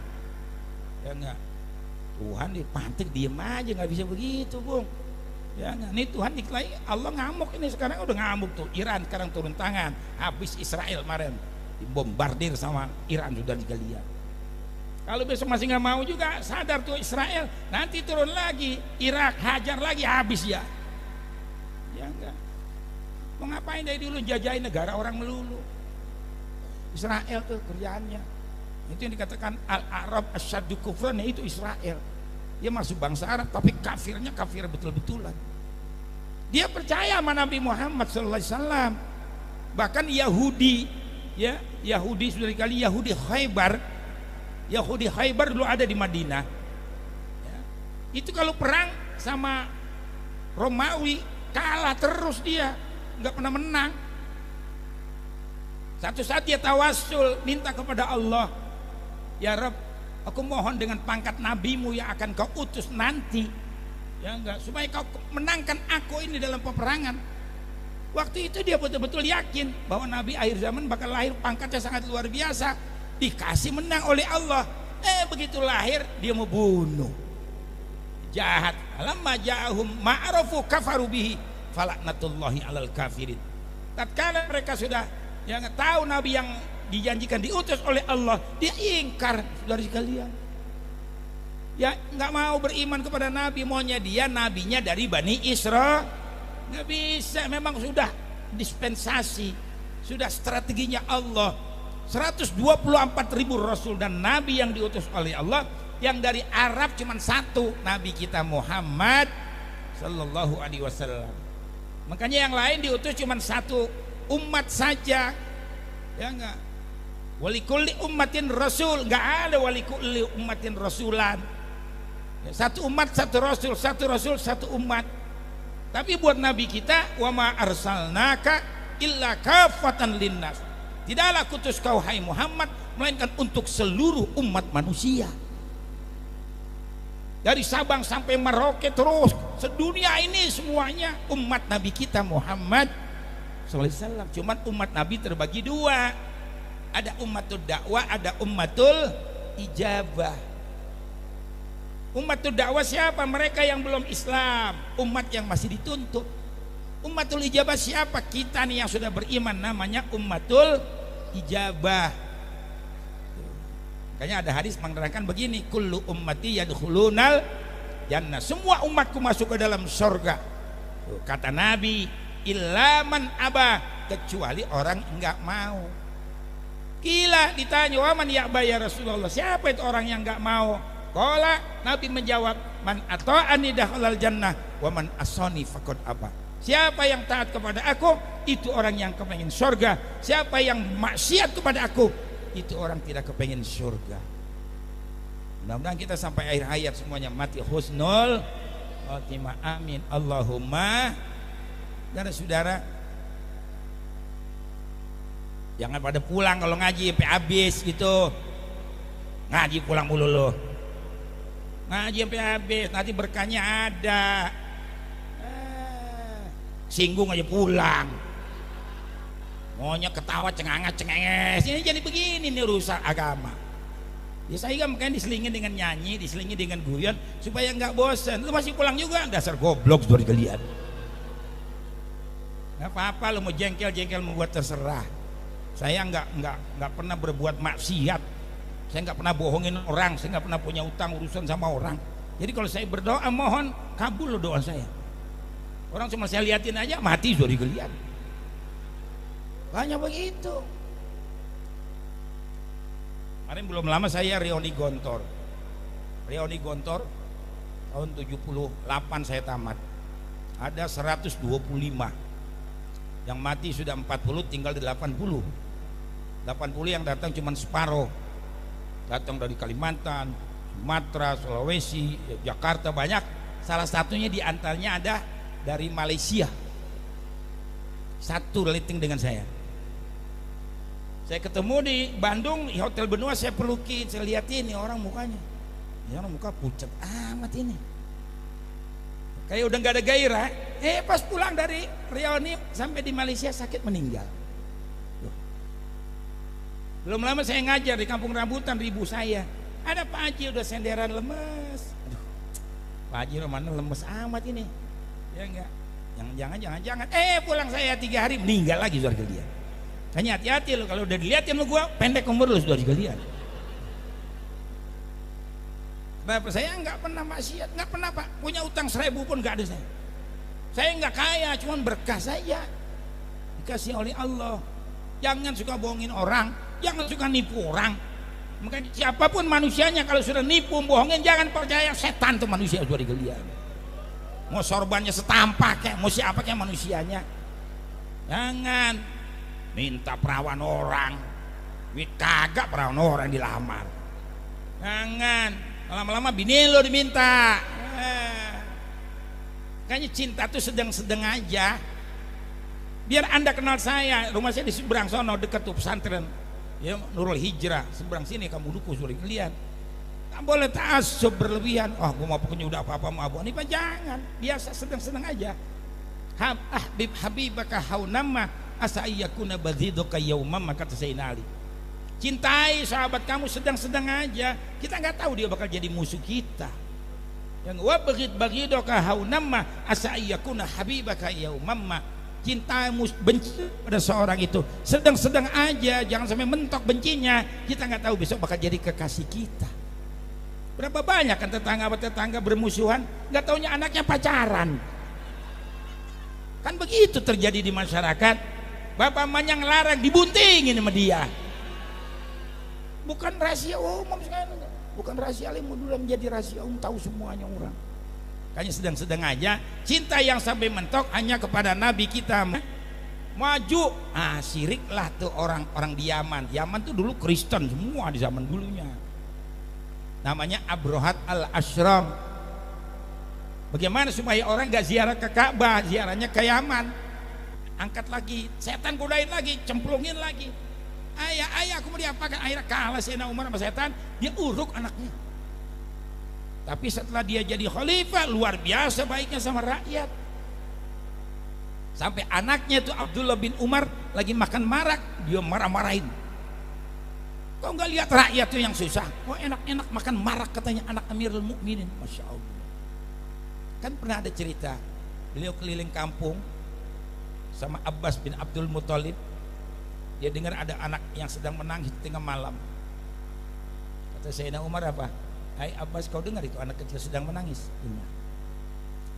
Ya enggak. Tuhan dipantek diem aja, nggak bisa begitu, Bung. Ya enggak. Ini Tuhan diklaim, Allah ngamuk ini sekarang udah ngamuk tuh. Iran sekarang turun tangan, habis Israel kemarin dibombardir sama Iran sudah sekalian. Kalau besok masih nggak mau juga, sadar tuh Israel, nanti turun lagi, Irak hajar lagi, habis ya. Ya enggak. Mau ngapain dari dulu jajahin negara orang melulu? Israel tuh kerjaannya. Itu yang dikatakan Al-Arab asyaddu kufran, itu Israel. Dia masuk bangsa Arab, tapi kafirnya kafir betul-betulan. Dia percaya sama Nabi Muhammad SAW. Bahkan Yahudi, ya Yahudi sudah kali Yahudi Khaybar dulu ada di Madinah ya. Itu kalau perang sama Romawi kalah terus, dia nggak pernah menang. Satu saat dia tawassul minta kepada Allah, ya Rabb, aku mohon dengan pangkat nabimu yang akan kau utus nanti, ya enggak, supaya kau menangkan aku ini dalam peperangan. Waktu itu dia betul-betul yakin bahwa Nabi akhir zaman bakal lahir, pangkatnya sangat luar biasa, dikasih menang oleh Allah. Begitu lahir dia mau bunuh, jahat. Lamma ja'ahum ma'arafu kafaru bihi falaknatullahi alal kafirin. Tatkala mereka sudah yang tahu Nabi yang dijanjikan diutus oleh Allah, dia ingkar, saudara sekalian. Ya nggak mau beriman kepada Nabi, maunya dia nabinya dari Bani Israel. Nggak bisa, memang sudah dispensasi, sudah strateginya Allah. 124.000 rasul dan nabi yang diutus oleh Allah, yang dari Arab cuma satu, nabi kita Muhammad sallallahu alaihi wasallam. Makanya yang lain diutus cuma satu umat saja, ya enggak. Walikulli ummatin rasul, enggak ada walikulli ummatin rasulan. Ya, satu umat satu rasul, satu umat. Tapi buat nabi kita, wa ma arsalnaka illa kafatan linnas. Tidaklah kutus kau hai Muhammad melainkan untuk seluruh umat manusia. Dari Sabang sampai Merauke, terus sedunia ini semuanya umat Nabi kita Muhammad SAW. Cuman umat Nabi terbagi dua, ada ummatul dakwah, ada ummatul ijabah. Ummatul dakwah siapa? Mereka yang belum Islam, umat yang masih dituntut. Ummatul ijabah siapa? Kita nih yang sudah beriman, namanya ummatul ijabah. Makanya ada hadis menerangkan begini, kullu ummati yadkhulunal jannah, semua umatku masuk ke dalam surga. Kata Nabi, illa man aba, kecuali orang enggak mau. Gila, ditanya, wa man ya'ba ya Rasulullah, siapa itu orang yang enggak mau? Qala, Nabi menjawab, man ata'ani dakhalal jannah wa man asani faqad aba. Siapa yang taat kepada aku, itu orang yang kepengen surga. Siapa yang maksiat kepada aku, itu orang tidak kepengen surga. Mudah-mudahan kita sampai akhir hayat semuanya mati husnul khotimah, amin Allahumma. Saudara-saudara, jangan pada pulang kalau ngaji sampai habis gitu. Ngaji pulang mulu loh, ngaji sampai habis, nanti berkahnya ada. Singgung aja pulang, maunya ketawa cengenges. Ini jadi begini nih, rusak agama. Ya saya kan makanya diselingin dengan nyanyi, diselingin dengan guyon supaya nggak bosan. Lu masih pulang juga, dasar goblok sudah kalian. Nggak apa-apa, lu mau jengkel membuat terserah. Saya nggak pernah berbuat maksiat. Saya nggak pernah bohongin orang. Saya nggak pernah punya utang urusan sama orang. Jadi kalau saya berdoa, mohon kabul lo doa saya. Orang cuma saya liatin aja mati sudah kalian. Banyak begitu. Kemarin belum lama saya reuni Gontor. Reuni Gontor tahun 78 saya tamat. Ada 125. Yang mati sudah 40, tinggal 80. 80 yang datang cuma separuh. Datang dari Kalimantan, Sumatera, Sulawesi, Jakarta banyak. Salah satunya di antaranya ada dari Malaysia. Satu relating dengan saya. Saya ketemu di Bandung, di Hotel Benua, saya pelukin, saya liatin nih orang mukanya. Ini orang muka pucat amat ini. Kayak udah nggak ada gairah. Pas pulang dari reuni sampai di Malaysia sakit meninggal. Loh. Belum lama saya ngajar di Kampung Rambutan, ibu saya. Ada Pak Haji udah senderan lemes. Aduh, Pak Haji mana lemes amat ini. Ya enggak, jangan. Pulang saya 3 hari meninggal lagi saudara kalian. Hanya hati-hati lo, kalau udah dilihatin lo gua pendek umur lo saudara kalian. Bapak saya nggak pernah maksiat, nggak pernah Pak, punya utang 1000 pun nggak ada saya. Saya nggak kaya, cuman berkah saja dikasih oleh Allah. Jangan suka bohongin orang, jangan suka nipu orang. Makanya siapapun manusianya kalau sudah nipu, bohongin, jangan percaya, setan tuh manusia saudara kalian. Mau sorbannya setampak kayak, mau siapa kayak manusianya. Jangan minta perawan orang, kagak perawan orang dilamar. Jangan lama-lama bini lo diminta. Kayaknya cinta tuh sedang-sedang aja. Biar anda kenal saya, rumah saya di seberang sono dekat tuh pesantren ya, Nurul Hijrah, seberang sini kamu duku sudah lihat. Tak boleh ta'assub berlebihan. Oh, gua mau pokoknya udah apa-apa mau Abu Hanifah, jangan. Biasa sedang-sedang aja. Habibaka haunamma asayyakuna badhiduka yaumam, kata Sayyidina Ali. Cintai sahabat kamu sedang-sedang aja. Kita nggak tahu dia bakal jadi musuh kita. Yang wabghidaka haunamma asayyakuna habibaka yaumam. Cintamu benci pada seorang itu sedang-sedang aja, jangan sampai mentok bencinya. Kita nggak tahu besok bakal jadi kekasih kita. Berapa banyak kan tetangga bermusuhan, nggak taunya anaknya pacaran. Kan begitu terjadi di masyarakat. Bapak emaknya ngelarang, dibuntingin sama dia. Bukan rahasia umum sekarang, bukan rahasia umum, udah menjadi rahasia umum, tahu semuanya orang. Kayaknya sedang-sedang aja. Cinta yang sampai mentok hanya kepada Nabi kita. Maju, siriklah tuh orang-orang di Yaman. Yaman tuh dulu Kristen semua di zaman dulunya. Namanya Abrohat al-Ashram. Bagaimana supaya orang gak ziarah ke Ka'bah, ziarahnya ke Yaman. Angkat lagi, setan godain lagi, cemplungin lagi. Ayah aku mau diapakan? Akhirnya kalah Sayyidina Umar sama setan, dia uruk anaknya. Tapi setelah dia jadi khalifah luar biasa baiknya sama rakyat. Sampai anaknya itu Abdullah bin Umar lagi makan marak, dia marah-marahin. Kau nggak lihat rakyat itu yang susah? Oh enak-enak makan marak katanya anak Amirul Mukminin. Masya Allah. Kan pernah ada cerita, beliau keliling kampung sama Abbas bin Abdul Muthalib. Dia dengar ada anak yang sedang menangis di tengah malam. Kata Sayyidina Umar apa? Hai Abbas, kau dengar itu anak kecil sedang menangis?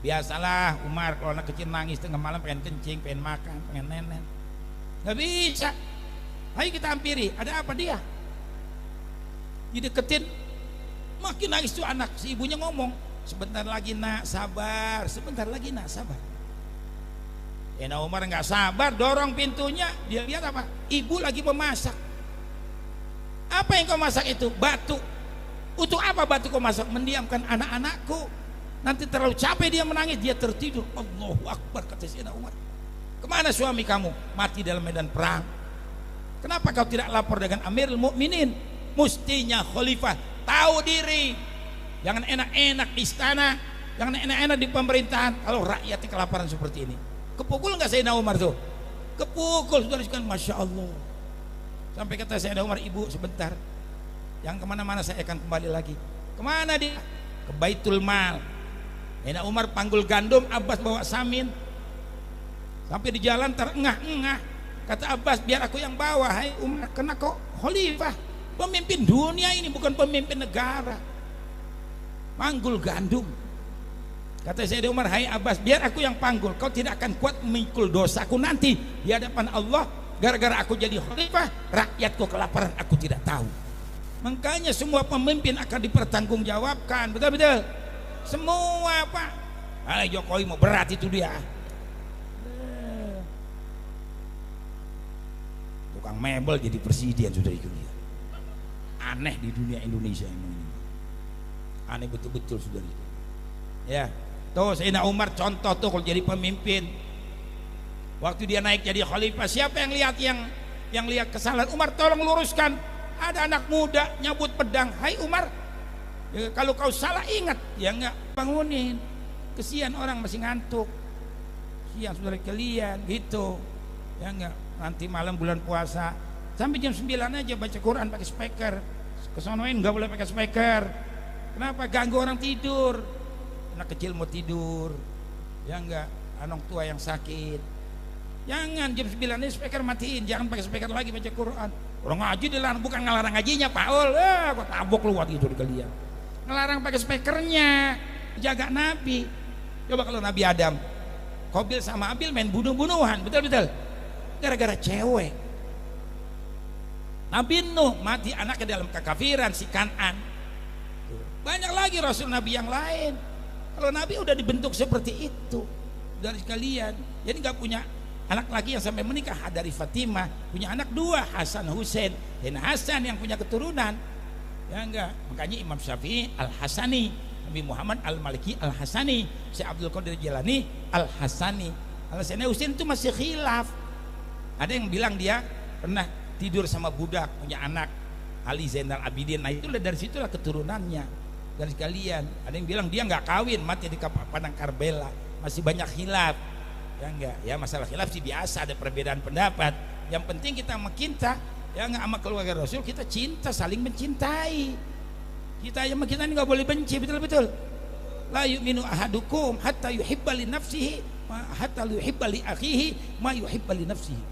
Biasalah Umar kalau anak kecil nangis tengah malam pengen kencing, pengen makan, pengen nenen. Gak bisa. Ayo kita hampiri, ada apa dia? Dideketin, makin nangis tuh anak. Si ibunya ngomong, sebentar lagi nak, sabar. Sebentar lagi nak, sabar. Sayyidina Umar nggak sabar, dorong pintunya. Dia lihat apa? Ibu lagi memasak. Apa yang kau masak itu? Batu. Untuk apa batu kau masak? Mendiamkan anak-anakku. Nanti terlalu capek dia menangis, dia tertidur. Allahu Akbar, kata Sayyidina Umar. Kemana suami kamu? Mati dalam medan perang. Kenapa kau tidak lapor dengan Amirul Mukminin? Mestinya khalifah tahu diri. Jangan enak-enak di istana, jangan enak-enak di pemerintahan. Kalau rakyatnya kelaparan seperti ini, kepukul nggak Sayyidina Umar tuh? Kepukul, sudah disebutkan, masya Allah. Sampai kata Sayyidina Umar, ibu sebentar, jangan kemana-mana, saya akan kembali lagi. Kemana dia? Ke Baitul Mal. Sayyidina Umar panggul gandum, Abbas bawa samin. Sampai di jalan terengah-engah. Kata Abbas, biar aku yang bawa. Hai Umar, kena kok khalifah, pemimpin dunia ini, bukan pemimpin negara. Panggul gandum. Kata Sayyidina Umar, hai Abbas, biar aku yang panggul. Kau tidak akan kuat memikul dosaku nanti di hadapan Allah. Gara-gara aku jadi khalifah, rakyatku kelaparan, aku tidak tahu. Makanya semua pemimpin akan dipertanggungjawabkan. Betul-betul. Semua Pak. Jokowi mau berat itu dia. Tukang mebel jadi presiden, sudah itu dia. Aneh di dunia Indonesia ini. Aneh betul-betul, sudah itu. Ya, tuh Sayyidina Umar contoh tuh kalau jadi pemimpin. Waktu dia naik jadi khalifah, siapa yang lihat kesalahan Umar, tolong luruskan. Ada anak muda nyabut pedang. Hai Umar, ya, kalau kau salah ingat, ya enggak, bangunin. Kesian orang masih ngantuk. Siang saudara kalian gitu. Ya enggak, nanti malam bulan puasa sampai jam 9 aja baca Quran pakai speaker. Kesonoin enggak boleh pakai speaker. Kenapa? Ganggu orang tidur. Anak kecil mau tidur. Ya enggak, anak tua yang sakit. Jangan jam 9 ini speaker matiin, jangan pakai speaker lagi baca Quran. Orang ngaji dilarang, bukan ngelarang ngajinya Paul. Kok tabok lu waktu itu di kalian. Ngelarang pakai speakernya, jaga Nabi. Coba kalau Nabi Adam, Qabil sama Abil main bunuh-bunuhan, betul-betul. Gara-gara cewek. Nabi Nuh mati anaknya dalam kekafiran, si Kan'an. Banyak lagi Rasul Nabi yang lain. Kalau Nabi udah dibentuk seperti itu dari sekalian, jadi nggak punya anak lagi yang sampai menikah dari Fatimah, punya anak 2 Hasan Husain. Dan Hasan yang punya keturunan, ya enggak. Makanya Imam Syafi'i Al-Hasani, Nabi Muhammad Al-Maliki Al-Hasani, Syekh Abdul Qadir Jilani Al-Hasani. Al-Hasani Husain itu masih khilaf. Ada yang bilang dia pernah tidur sama budak, punya anak Ali Zainal Abidin. Nah itulah dari situlah keturunannya. Dan sekalian, ada yang bilang dia nggak kawin, mati di padang Karbala. Masih banyak khilaf. Ya enggak, ya masalah khilaf sih biasa, ada perbedaan pendapat. Yang penting kita mencinta, ya enggak, sama keluarga Rasul kita cinta, saling mencintai. Kita sama kita ini enggak boleh benci, betul-betul. La yu'minu ahadukum hatta yuhibba li nafsihi hatta yuhibba li akhihi ma yuhibba li nafsihi.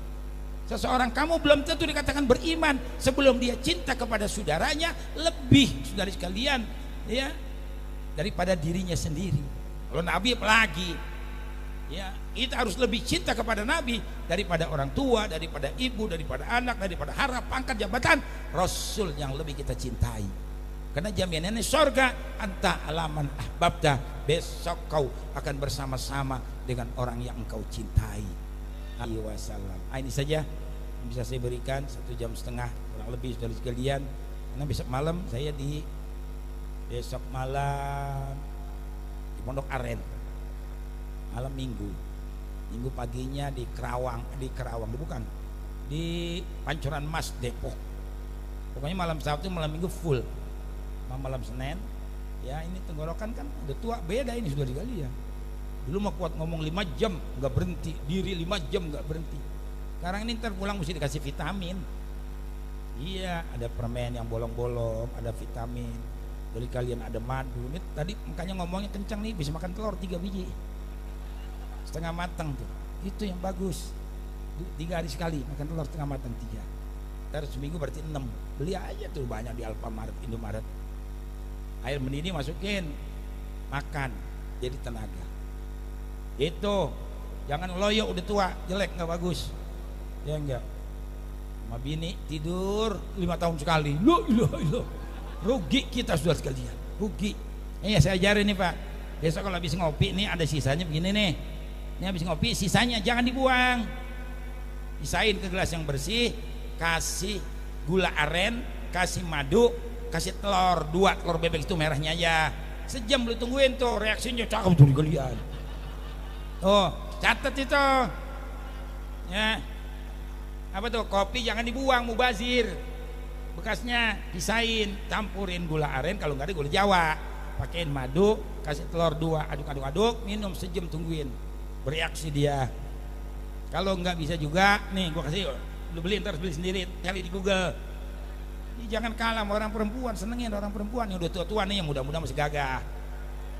Seseorang kamu belum tentu dikatakan beriman sebelum dia cinta kepada saudaranya lebih, saudara sekalian, ya, daripada dirinya sendiri. Kalau Nabi apalagi, ya, kita harus lebih cinta kepada Nabi daripada orang tua, daripada ibu, daripada anak, daripada harap, pangkat, jabatan. Rasul yang lebih kita cintai. Karena jaminannya surga, anta alaman ahbabta, besok kau akan bersama-sama dengan orang yang engkau cintai. Alaihi wasallam. Ini saja yang bisa saya berikan, 1,5 jam kurang lebih saudara sekalian. Karena besok malam saya di Pondok Aren. Malam minggu paginya di Kerawang, bukan, di Pancoran Mas Depok. Pokoknya malam Sabtu malam minggu full. Malam Senin Ya ini tenggorokan kan udah tua, beda ini sudah digali ya. Dulu mah kuat ngomong 5 jam nggak berhenti, diri 5 jam nggak berhenti. Sekarang ini ntar pulang mesti dikasih vitamin. Iya, ada permen yang bolong-bolong, ada vitamin. Dari kalian ada madu. Ini tadi makanya ngomongnya kencang nih, bisa makan telur 3 biji. Setengah matang tuh. Itu yang bagus. 3 hari sekali makan telur setengah matang 3. Ntar seminggu berarti 6. Beli aja tuh banyak di Alfamart, Indomaret. Air mendidih masukin, makan, jadi tenaga. Itu jangan loyo udah tua, jelek nggak bagus. Ya enggak. Sama bini tidur 5 tahun sekali. Loh, rugi kita sudah sekalian, rugi. Saya ajarin nih Pak. Besok kalau habis ngopi nih ada sisanya begini nih. Ini habis ngopi sisanya jangan dibuang. Sisain ke gelas yang bersih, kasih gula aren, kasih madu, kasih telur 2 telur bebek itu merahnya aja. Sejam lu tungguin tuh reaksinya cakep tuh kalian. Oh, catat itu. Ya. Apa tuh? Kopi jangan dibuang, mubazir. Bekasnya pisahin, campurin gula aren, kalau nggak ada gula Jawa. Pakein madu, kasih telur 2, aduk, minum sejam tungguin. Bereaksi dia. Kalau nggak bisa juga, nih gua kasih, lu beli ntar beli sendiri, cari di Google. Ini jangan kalah sama orang perempuan, senengin orang perempuan yang udah tua-tua nih, yang muda-muda masih gagah.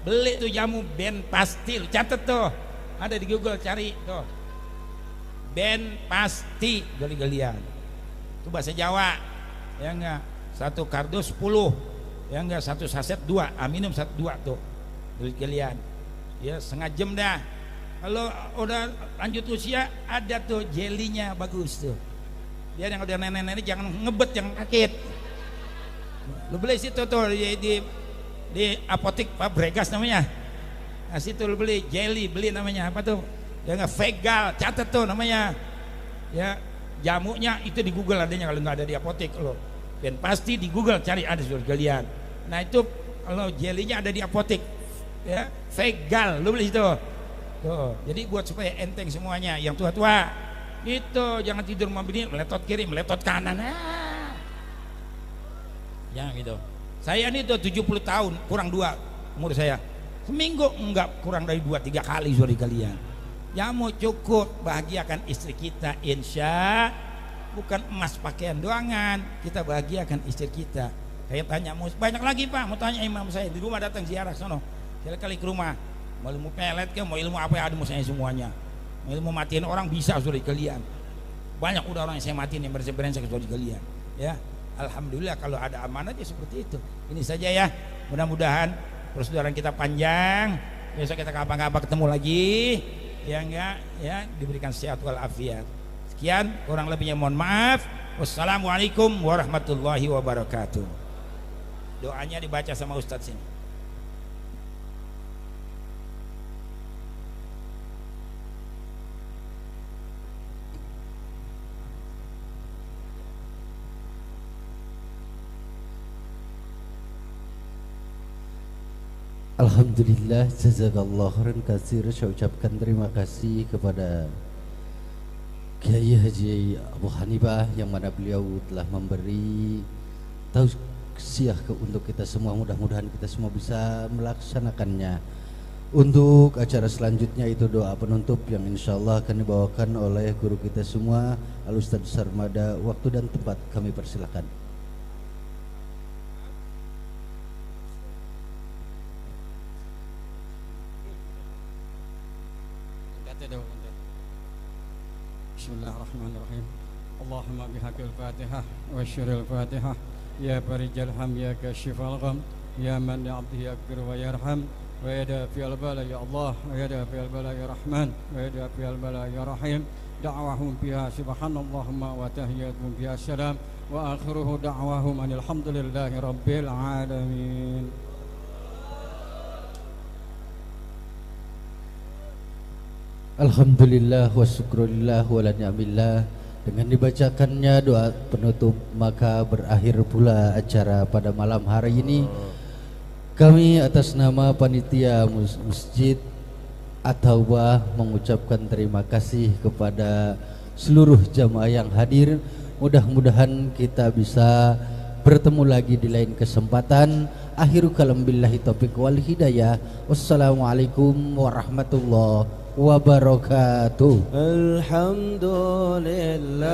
Beli tuh jamu Ben Pasti, lu catet tuh, ada di Google, cari tuh. Ben Pasti, gali-galian. Itu bahasa Jawa, ya enggak. 1 kardus 10, ya enggak, 1 saset 2, minum 1-2 tuh, gali-galian. Ya setengah jam dah. Kalau udah lanjut usia ada tuh jelinya bagus tuh. Dia yang udah nenek-nenek jangan ngebet yang sakit. Lu beli situ tuh di apotek Pak Bregas namanya. Nah situ lu beli jelly, beli namanya apa tuh? Ya nggak Vegal, catat tuh namanya. Ya jamunya itu di Google adanya, kalau nggak ada di apotek lo. Dan pasti di Google cari ada sudah kalian. Nah itu kalau jellynya ada di apotek. Ya Vegal, lu beli situ. Tuh, jadi buat supaya enteng semuanya. Yang tua-tua itu jangan tidur mau begini, meletot kiri, meletot kanan. Ya gitu. Saya ini tuh 70 tahun, kurang 2 umur saya. Seminggu enggak kurang dari 2-3 kali sorry kalian. Jamu cukup, bahagiakan istri kita, insya. Bukan emas pakaian doangan, kita bahagiakan istri kita. Saya tanya, mau banyak lagi Pak, mau tanya imam saya di rumah, datang ziarah sono. Sekali ke rumah. Mau ilmu pelet ke, mau ilmu apa yang ada mau saya semuanya. Mau ilmu matiin orang bisa saudara kalian. Banyak udah orang yang saya matiin yang bersih-bersih saudara kalian. Ya, alhamdulillah kalau ada amanah ya seperti itu. Ini saja ya. Mudah-mudahan persaudaraan kita panjang. Besok kita kapan-kapan ketemu lagi. Ya enggak, ya diberikan sehat walafiat. Sekian, kurang lebihnya mohon maaf. Wassalamualaikum warahmatullahi wabarakatuh. Doanya dibaca sama Ustadz sini. Alhamdulillah, jazakallah khairan katsir. Saya ucapkan terima kasih kepada Kiai Haji Abu Hanifah yang mana beliau telah memberi tausiah untuk kita semua. Mudah-mudahan kita semua bisa melaksanakannya. Untuk acara selanjutnya itu doa penutup yang insya Allah akan dibawakan oleh guru kita semua, Al Ustadz Sarmada. Waktu dan tempat kami persilakan. Bismillahirrahmanirrahim. Allahumma bihaqil Fatihah wa syuril Fatihah. Ya farijal ham, ya kashifal gham, ya man li'abdihi yakfir wa yarham, wa yada fi'al bala ya Allah, wa yada fi'al bala ya Rahman, wa yada fi'al bala ya Rahim. Da'wahum biha subhanallahumma wa tahiyyatuhum biha salam, wa akhiruhu da'wahum alhamdulillahi rabbil alamin. Alhamdulillah wa syukrulillah wa la ni'amillah. Dengan dibacakannya doa penutup maka berakhir pula acara pada malam hari ini. Kami atas nama panitia Masjid At-Taubah mengucapkan terima kasih kepada seluruh jamaah yang hadir. Mudah-mudahan kita bisa bertemu lagi di lain kesempatan. Akhiru kalam billahi taufiq wal hidayah. Wassalamualaikum warahmatullahi wabarakatuh. Alhamdulillah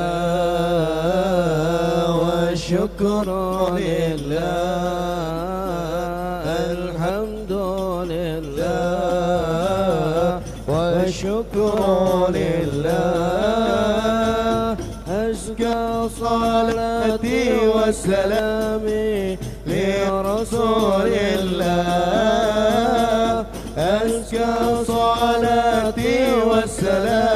wa syukrulillah. Alhamdulillah wa syukrulillah. Azka salati wa salami li rasulillah. أزكى صلاتي والسلام